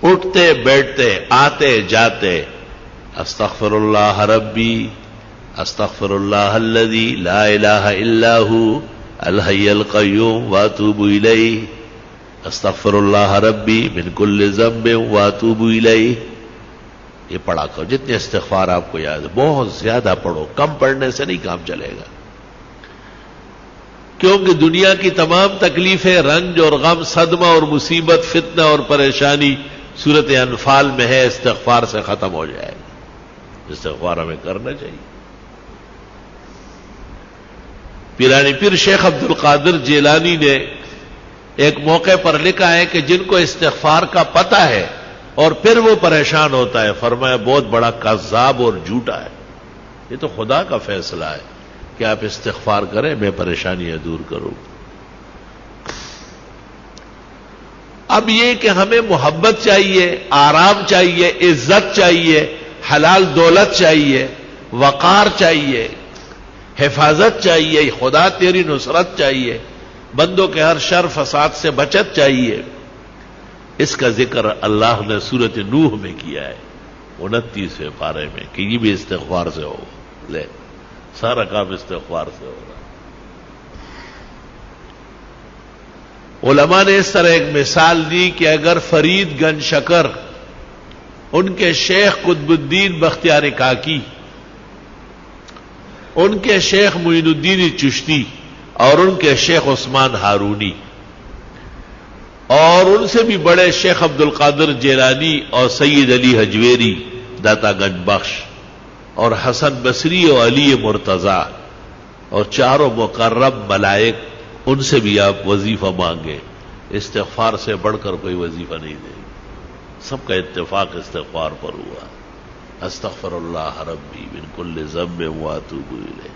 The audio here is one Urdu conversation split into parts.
اٹھتے بیٹھتے آتے جاتے استغفر اللہ ربی استغفر اللہ الذی لا الہ الا ہو الحی القیوم واتوب الیہ استغفر اللہ ربی من کل ذنب واتوب الیہ. یہ پڑھا کرو جتنے استغفار آپ کو یاد ہے، بہت زیادہ پڑھو، کم پڑھنے سے نہیں کام چلے گا، کیونکہ دنیا کی تمام تکلیفیں، رنج اور غم، صدمہ اور مصیبت، فتنہ اور پریشانی سورت انفال میں ہے، استغفار سے ختم ہو جائے گا. استغفار ہمیں کرنا چاہیے. پیرانی پیر شیخ عبد القادر جیلانی نے ایک موقع پر لکھا ہے کہ جن کو استغفار کا پتہ ہے اور پھر وہ پریشان ہوتا ہے، فرمایا بہت بڑا کذاب اور جھوٹا ہے. یہ تو خدا کا فیصلہ ہے کہ آپ استغفار کریں، میں پریشانیاں دور کروں. اب یہ کہ ہمیں محبت چاہیے، آرام چاہیے، عزت چاہیے، حلال دولت چاہیے، وقار چاہیے، حفاظت چاہیے، خدا تیری نصرت چاہیے، بندوں کے ہر شر فساد سے بچت چاہیے. اس کا ذکر اللہ نے سورۃ نوح میں کیا ہے 29ویں پارے میں کہ یہ بھی استغفار سے ہو. لے سارا کام استغفار سے ہو رہا. علماء نے اس طرح ایک مثال دی کہ اگر فرید گنج شکر، ان کے شیخ قطب الدین بختیار کاکی، ان کے شیخ معین الدین چشتی اور ان کے شیخ عثمان ہارونی اور ان سے بھی بڑے شیخ عبد القادر جیلانی اور سید علی حجویری داتا گنج بخش اور حسن بصری اور علی مرتضی اور چاروں مقرب ملائک، ان سے بھی آپ وظیفہ مانگیں. استغفار سے بڑھ کر کوئی وظیفہ نہیں دے. سب کا اتفاق استغفار پر ہوا. استغفر اللہ ربی من کل ذنب واتوب الیہ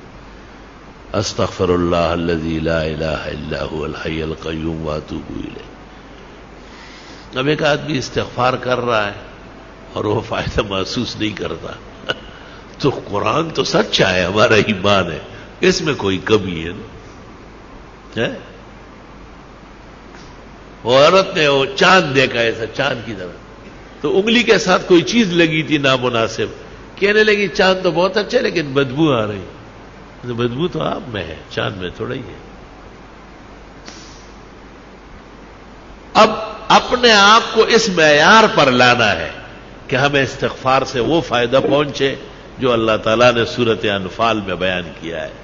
استغفر اللہ الذی لا الہ الا هو الحی القیوم واتوب الیہ. اب ایک آدمی استغفار کر رہا ہے اور وہ فائدہ محسوس نہیں کرتا تو قرآن تو سچا ہے، ہمارا ایمان ہے، اس میں کوئی کمی ہے نا. وہ عورت نے وہ چاند دیکھا ایسا چاند کی طرح، تو انگلی کے ساتھ کوئی چیز لگی تھی نامناسب، کہنے لگی چاند تو بہت اچھا لیکن بدبو آ رہی. بدبو تو آپ میں ہے، چاند میں تھوڑا ہی ہے. اب اپنے آپ کو اس معیار پر لانا ہے کہ ہمیں استغفار سے وہ فائدہ پہنچے جو اللہ تعالیٰ نے سورۃ انفال میں بیان کیا ہے.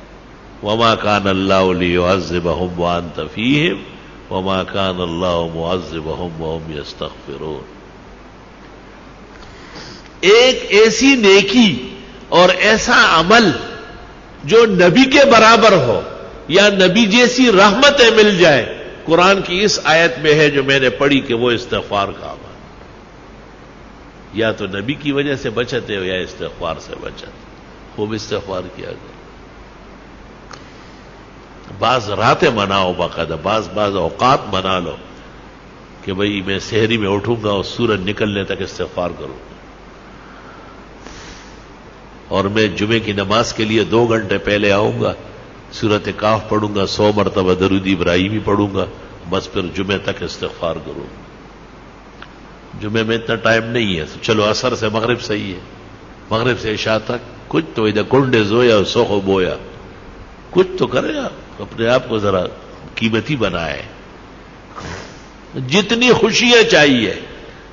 وما كان الله ليعذبهم وانت فيهم وما كان الله معذبهم وهم يستغفرون. ایک ایسی نیکی اور ایسا عمل جو نبی کے برابر ہو یا نبی جیسی رحمتیں مل جائے، قرآن کی اس آیت میں ہے جو میں نے پڑھی کہ وہ استغفار کا عمل. یا تو نبی کی وجہ سے بچتے ہو یا استغفار سے بچت. خوب استغفار کیا کرو. بعض راتیں مناؤ، باقاعدہ بعض اوقات منا لو کہ بھئی میں سحری میں اٹھوں گا اور سورج نکلنے تک استغفار کروں گا، اور میں جمعے کی نماز کے لیے 2 گھنٹے پہلے آؤں گا، سورۃ کاف پڑھوں گا، 100 مرتبہ درود ابراہیمی پڑھوں گا، بس پھر جمعے تک استغفار کروں گا. جمعے میں اتنا ٹائم نہیں ہے، چلو عصر سے مغرب صحیح ہے، مغرب سے عشاء تک کچھ تو ادھر کنڈے زویا اور سوخو بویا، کچھ تو کرے آپ، اپنے آپ کو ذرا قیمتی بنائے. جتنی خوشیاں چاہیے،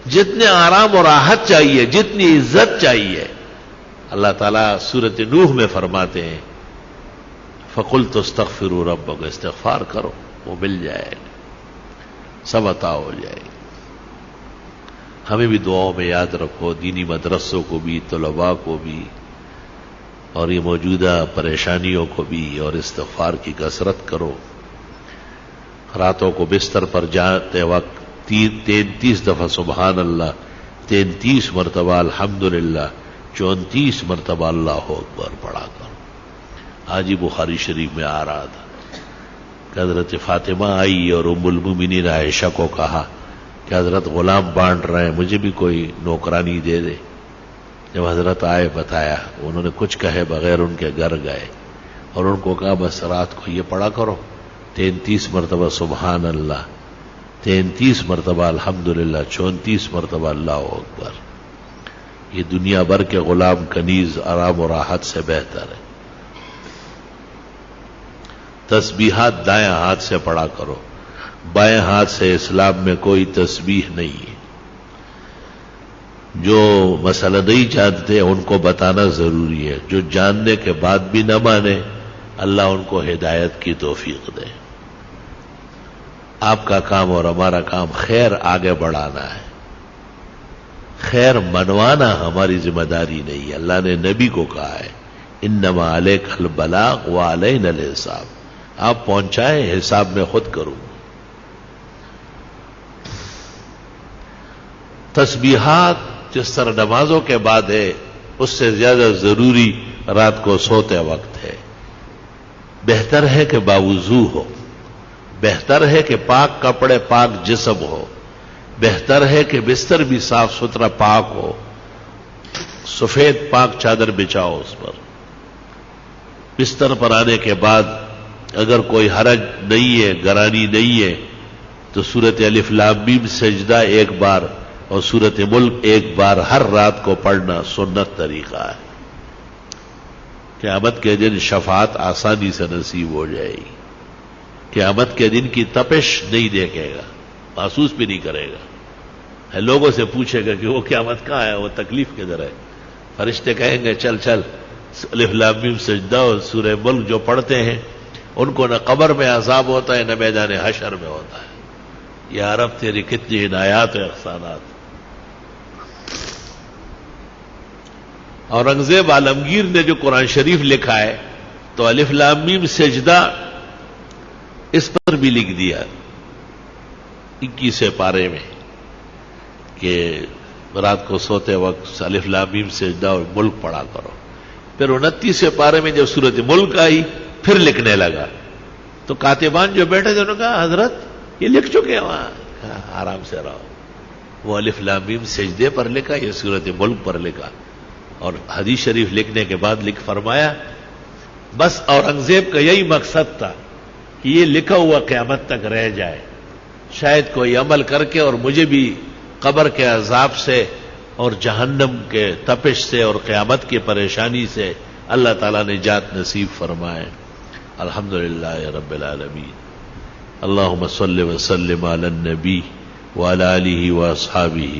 جتنے آرام اور راحت چاہیے، جتنی عزت چاہیے، اللہ تعالیٰ سورۃ نوح میں فرماتے ہیں فَقُلْتُ اسْتَغْفِرُوا رَبَّكُمْ، استغفار کرو وہ مل جائے گا، سب عطا ہو جائے گا. ہمیں بھی دعاؤں میں یاد رکھو، دینی مدرسوں کو بھی، طلباء کو بھی، اور یہ موجودہ پریشانیوں کو بھی، اور استغفار کی کثرت کرو. راتوں کو بستر پر جاتے وقت 33 دفعہ سبحان اللہ، 33 مرتبہ الحمدللہ، 34 مرتبہ اللہ اکبر پڑھا کرو. آج ہی بخاری شریف میں آ رہا تھا کہ حضرت فاطمہ آئی اور ام المومنین عائشہ کو کہا کہ حضرت غلام بانٹ رہے ہیں، مجھے بھی کوئی نوکرانی دے دے. جب حضرت آئے بتایا، انہوں نے کچھ کہے بغیر ان کے گھر گئے اور ان کو کہا بس رات کو یہ پڑھا کرو 33 مرتبہ سبحان اللہ 33 مرتبہ الحمدللہ، 34 مرتبہ اللہ اکبر. یہ دنیا بھر کے غلام کنیز آرام و راحت سے بہتر ہے. تسبیحات دائیں ہاتھ سے پڑھا کرو، بائیں ہاتھ سے اسلام میں کوئی تسبیح نہیں ہے. جو مسئلہ نہیں جانتے ان کو بتانا ضروری ہے، جو جاننے کے بعد بھی نہ مانے اللہ ان کو ہدایت کی توفیق دے. آپ کا کام اور ہمارا کام خیر آگے بڑھانا ہے، خیر منوانا ہماری ذمہ داری نہیں ہے. اللہ نے نبی کو کہا ہے انما علیک البلاغ وعلینا الحساب، آپ پہنچائیں، حساب میں خود کروں. تسبیحات جس طرح نمازوں کے بعد ہے اس سے زیادہ ضروری رات کو سوتے وقت ہے. بہتر ہے کہ باوضو ہو، بہتر ہے کہ پاک کپڑے پاک جسم ہو، بہتر ہے کہ بستر بھی صاف ستھرا پاک ہو، سفید پاک چادر بچھاؤ اس پر. بستر پر آنے کے بعد اگر کوئی حرج نہیں ہے، گرانی نہیں ہے، تو سورت الف لام میم سجدہ ایک بار اور سورت ملک ایک بار ہر رات کو پڑھنا سنت طریقہ ہے. قیامت کے دن شفاعت آسانی سے نصیب ہو جائے گی. قیامت کے دن کی تپش نہیں دیکھے گا، محسوس بھی نہیں کرے گا. لوگوں سے پوچھے گا کہ وہ قیامت کہاں ہے، وہ تکلیف کدھر ہے. فرشتے کہیں گے چل چل الف لام میم سجدہ اور سورہ ملک جو پڑھتے ہیں ان کو نہ قبر میں عذاب ہوتا ہے نہ میدان حشر میں ہوتا ہے. یا رب تیری کتنی عنایات و احسانات. اورنگزیب عالمگیر نے جو قرآن شریف لکھا ہے تو الف لام میم سجدہ اس پر بھی لکھ دیا 21 پارے میں کہ رات کو سوتے وقت الف لام میم سجدہ اور ملک پڑھا کرو. پھر 29 پارے میں جب سورت ملک آئی پھر لکھنے لگا تو کاتبان جو بیٹھے تھے انہوں نے کہا حضرت یہ لکھ چکے ہیں وہاں. آرام سے رہو. وہ الف لام میم سجدے پر لکھا، یہ سورت ملک پر لکھا. اور حدیث شریف لکھنے کے بعد لکھ فرمایا بس اورنگزیب کا یہی مقصد تھا کہ یہ لکھا ہوا قیامت تک رہ جائے، شاید کوئی عمل کر کے اور مجھے بھی قبر کے عذاب سے اور جہنم کے تپش سے اور قیامت کی پریشانی سے اللہ تعالیٰ نے نجات نصیب فرمائے. الحمدللہ رب العالمین. اللہم صلی وسلم علی النبی وعلی آلہ واصحابہ